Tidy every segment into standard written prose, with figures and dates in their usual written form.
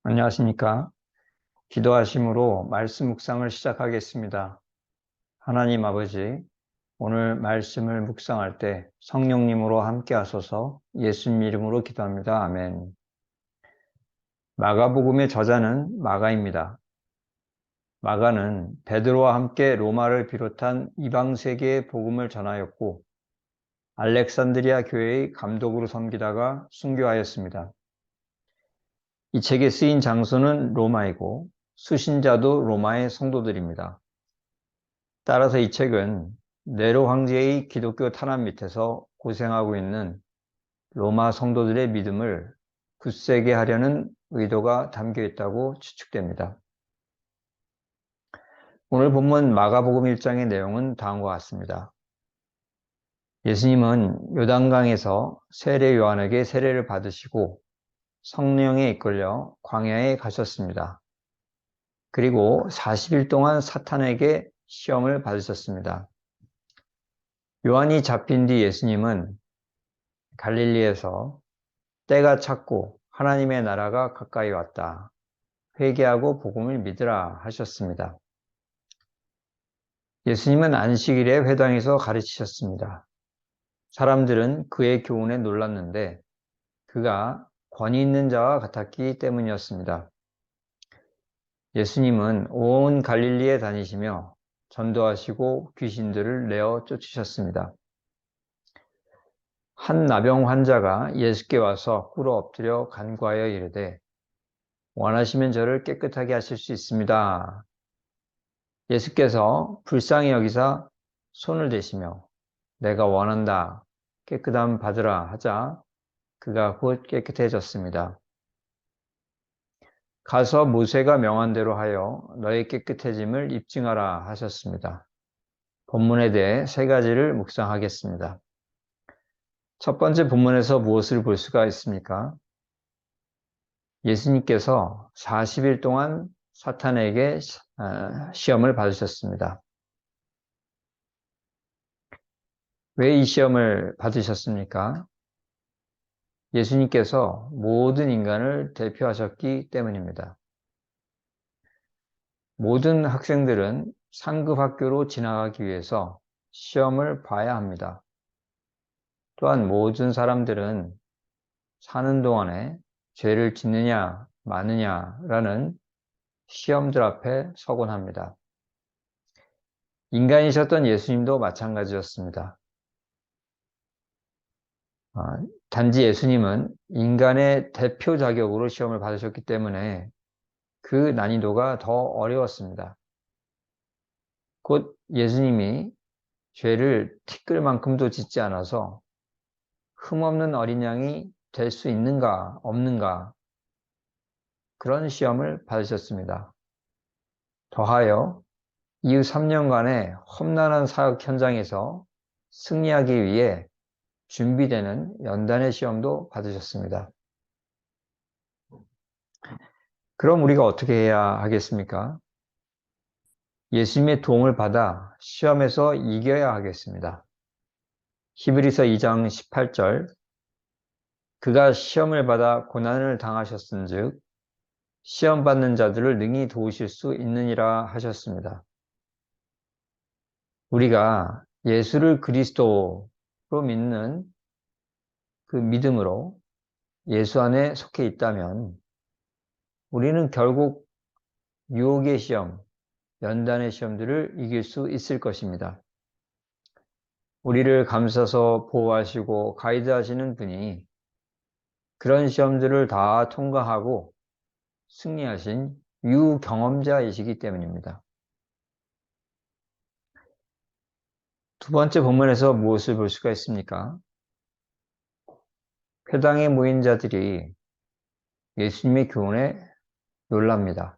안녕하십니까? 기도하심으로 말씀 묵상을 시작하겠습니다. 하나님 아버지, 오늘 말씀을 묵상할 때 성령님으로 함께 하소서. 예수님 이름으로 기도합니다. 아멘. 마가복음의 저자는 마가입니다. 마가는 베드로와 함께 로마를 비롯한 이방 세계의 복음을 전하였고 알렉산드리아 교회의 감독으로 섬기다가 순교하였습니다. 이 책에 쓰인 장소는 로마이고 수신자도 로마의 성도들입니다. 따라서 이 책은 네로 황제의 기독교 탄압 밑에서 고생하고 있는 로마 성도들의 믿음을 굳세게 하려는 의도가 담겨 있다고 추측됩니다. 오늘 본문 마가복음 1장의 내용은 다음과 같습니다. 예수님은 요단강에서 세례 요한에게 세례를 받으시고 성령에 이끌려 광야에 가셨습니다. 그리고 40일 동안 사탄에게 시험을 받으셨습니다. 요한이 잡힌 뒤 예수님은 갈릴리에서 때가 찼고 하나님의 나라가 가까이 왔다. 회개하고 복음을 믿으라 하셨습니다. 예수님은 안식일에 회당에서 가르치셨습니다. 사람들은 그의 교훈에 놀랐는데 그가 권위 있는 자와 같았기 때문이었습니다. 예수님은 온 갈릴리에 다니시며 전도하시고 귀신들을 내어 쫓으셨습니다. 한 나병 환자가 예수께 와서 꿇어 엎드려 간구하여 이르되 원하시면 저를 깨끗하게 하실 수 있습니다. 예수께서 불쌍히 여기사 손을 대시며 내가 원한다 깨끗함 받으라 하자 그가 곧 깨끗해졌습니다. 가서 모세가 명한 대로 하여 너의 깨끗해짐을 입증하라 하셨습니다. 본문에 대해 세 가지를 묵상하겠습니다. 첫 번째 본문에서 무엇을 볼 수가 있습니까? 예수님께서 40일 동안 사탄에게 시험을 받으셨습니다. 왜 이 시험을 받으셨습니까? 예수님께서 모든 인간을 대표하셨기 때문입니다. 모든 학생들은 상급 학교로 진학하기 위해서 시험을 봐야 합니다. 또한 모든 사람들은 사는 동안에 죄를 짓느냐 마느냐라는 시험들 앞에 서곤 합니다. 인간이셨던 예수님도 마찬가지였습니다. 단지 예수님은 인간의 대표 자격으로 시험을 받으셨기 때문에 그 난이도가 더 어려웠습니다. 곧 예수님이 죄를 티끌만큼도 짓지 않아서 흠없는 어린 양이 될 수 있는가 없는가 그런 시험을 받으셨습니다. 더하여 이후 3년간의 험난한 사역 현장에서 승리하기 위해 준비되는 연단의 시험도 받으셨습니다. 그럼 우리가 어떻게 해야 하겠습니까? 예수님의 도움을 받아 시험에서 이겨야 하겠습니다. 히브리서 2장 18절 그가 시험을 받아 고난을 당하셨은즉 시험 받는 자들을 능히 도우실 수 있느니라 하셨습니다. 우리가 예수를 그리스도로 믿는 그 믿음으로 예수 안에 속해 있다면 우리는 결국 유혹의 시험, 연단의 시험들을 이길 수 있을 것입니다. 우리를 감싸서 보호하시고 가이드하시는 분이 그런 시험들을 다 통과하고 승리하신 유경험자이시기 때문입니다. 두 번째 본문에서 무엇을 볼 수가 있습니까? 회당에 모인 자들이 예수님의 교훈에 놀랍니다.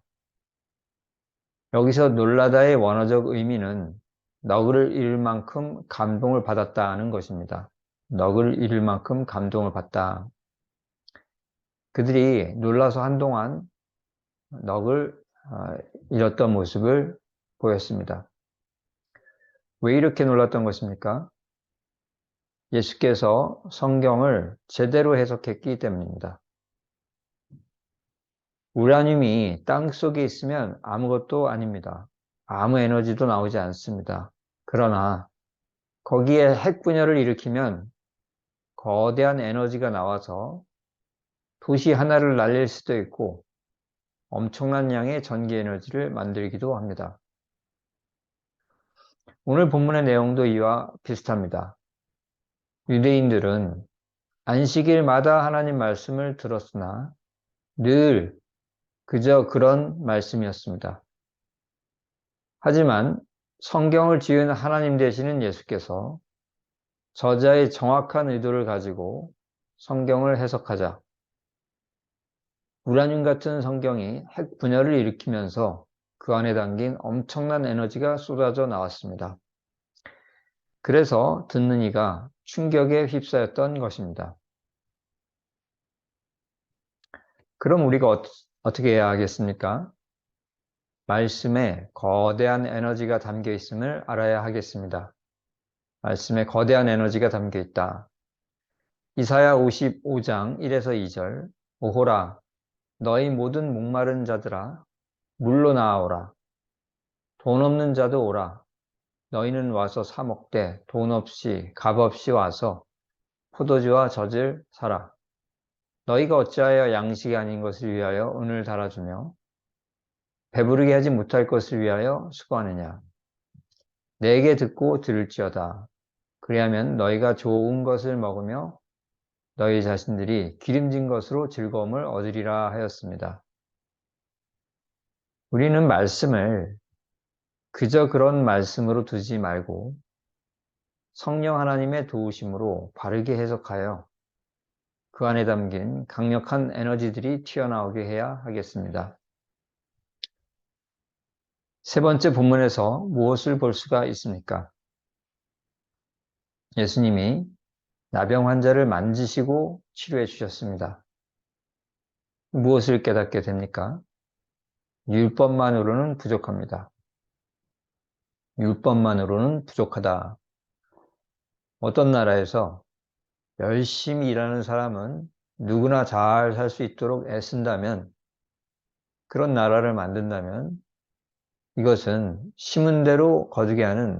여기서 놀라다의 원어적 의미는 너그를 잃을 만큼 감동을 받았다는 것입니다. 너그를 잃을 만큼 감동을 받다. 그들이 놀라서 한동안 넋을 잃었던 모습을 보였습니다. 왜 이렇게 놀랐던 것입니까? 예수께서 성경을 제대로 해석했기 때문입니다. 우라늄이 땅 속에 있으면 아무것도 아닙니다. 아무 에너지도 나오지 않습니다. 그러나 거기에 핵 분열을 일으키면 거대한 에너지가 나와서 도시 하나를 날릴 수도 있고 엄청난 양의 전기 에너지를 만들기도 합니다. 오늘 본문의 내용도 이와 비슷합니다. 유대인들은 안식일마다 하나님 말씀을 들었으나 늘 그저 그런 말씀이었습니다. 하지만 성경을 지은 하나님 되시는 예수께서 저자의 정확한 의도를 가지고 성경을 해석하자 우라늄 같은 성경이 핵 분열을 일으키면서 그 안에 담긴 엄청난 에너지가 쏟아져 나왔습니다. 그래서 듣는 이가 충격에 휩싸였던 것입니다. 그럼 우리가 어떻게 해야 하겠습니까? 말씀에 거대한 에너지가 담겨 있음을 알아야 하겠습니다. 말씀에 거대한 에너지가 담겨 있다. 이사야 55장 1에서 2절 오호라 너희 모든 목마른 자들아 물로 나아오라 돈 없는 자도 오라 너희는 와서 사 먹되 돈 없이 값 없이 와서 포도주와 젖을 사라 너희가 어찌하여 양식이 아닌 것을 위하여 은을 달아주며 배부르게 하지 못할 것을 위하여 수고하느냐 내게 듣고 들을지어다 그리하면 너희가 좋은 것을 먹으며 너희 자신들이 기름진 것으로 즐거움을 얻으리라 하였습니다. 우리는 말씀을 그저 그런 말씀으로 두지 말고 성령 하나님의 도우심으로 바르게 해석하여 그 안에 담긴 강력한 에너지들이 튀어나오게 해야 하겠습니다. 세 번째 본문에서 무엇을 볼 수가 있습니까? 예수님이 나병 환자를 만지시고 치료해 주셨습니다. 무엇을 깨닫게 됩니까? 율법만으로는 부족합니다. 율법만으로는 부족하다. 어떤 나라에서 열심히 일하는 사람은 누구나 잘 살 수 있도록 애쓴다면, 그런 나라를 만든다면 이것은 심은 대로 거두게 하는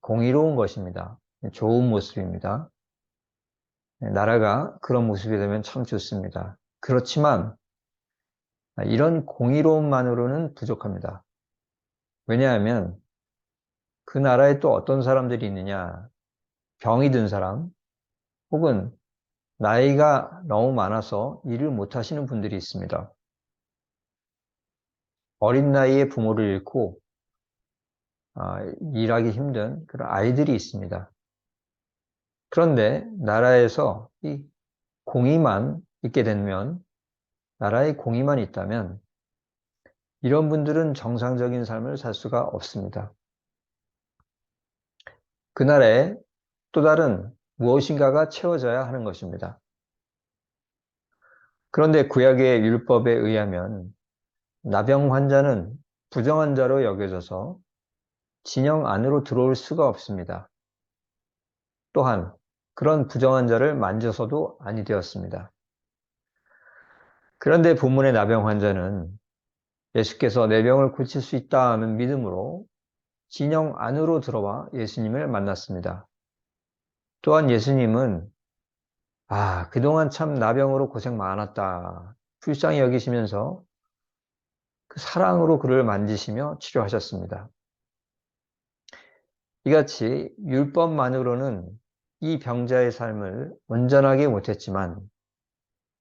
공의로운 것입니다. 좋은 모습입니다. 나라가 그런 모습이 되면 참 좋습니다. 그렇지만 이런 공의로움만으로는 부족합니다. 왜냐하면 그 나라에 또 어떤 사람들이 있느냐, 병이 든 사람, 혹은 나이가 너무 많아서 일을 못 하시는 분들이 있습니다. 어린 나이에 부모를 잃고 일하기 힘든 그런 아이들이 있습니다. 그런데 나라에서 이 공의만 있게 되면, 나라에 공의만 있다면 이런 분들은 정상적인 삶을 살 수가 없습니다. 그 나라에 또 다른 무엇인가가 채워져야 하는 것입니다. 그런데 구약의 율법에 의하면 나병 환자는 부정한 자로 여겨져서 진영 안으로 들어올 수가 없습니다. 또한 그런 부정한 자를 만져서도 아니 되었습니다. 그런데 본문의 나병 환자는 예수께서 내 병을 고칠 수 있다는 믿음으로 진영 안으로 들어와 예수님을 만났습니다. 또한 예수님은 그동안 참 나병으로 고생 많았다, 불쌍히 여기시면서 그 사랑으로 그를 만지시며 치료하셨습니다. 이같이 율법만으로는 이 병자의 삶을 온전하게 못했지만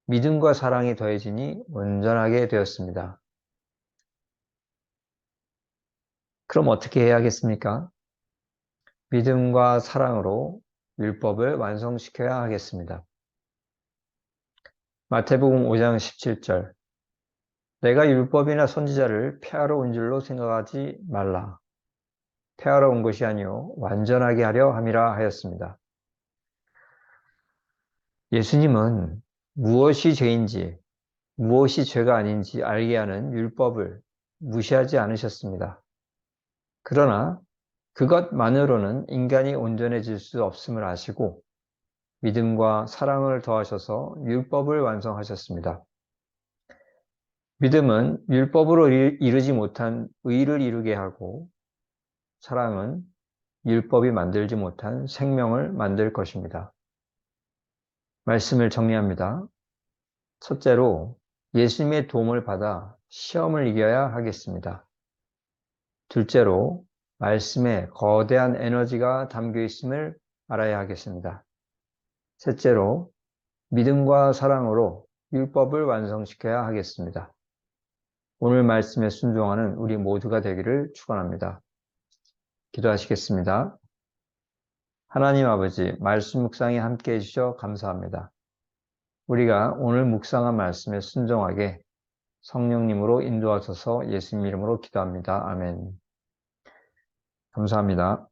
믿음과 사랑이 더해지니 온전하게 되었습니다. 그럼 어떻게 해야겠습니까? 믿음과 사랑으로 율법을 완성시켜야 하겠습니다. 마태복음 5장 17절 내가 율법이나 선지자를 폐하러 온 줄로 생각하지 말라. 폐하러 온 것이 아니요 완전하게 하려 함이라 하였습니다. 예수님은 무엇이 죄인지 무엇이 죄가 아닌지 알게 하는 율법을 무시하지 않으셨습니다. 그러나 그것만으로는 인간이 온전해질 수 없음을 아시고 믿음과 사랑을 더하셔서 율법을 완성하셨습니다. 믿음은 율법으로 이루지 못한 의를 이루게 하고, 사랑은 율법이 만들지 못한 생명을 만들 것입니다. 말씀을 정리합니다. 첫째로, 예수님의 도움을 받아 시험을 이겨야 하겠습니다. 둘째로, 말씀에 거대한 에너지가 담겨 있음을 알아야 하겠습니다. 셋째로, 믿음과 사랑으로 율법을 완성시켜야 하겠습니다. 오늘 말씀에 순종하는 우리 모두가 되기를 축원합니다. 기도하시겠습니다. 하나님 아버지, 말씀 묵상에 함께 해주셔 감사합니다. 우리가 오늘 묵상한 말씀에 순종하게 성령님으로 인도하셔서 예수님 이름으로 기도합니다. 아멘. 감사합니다.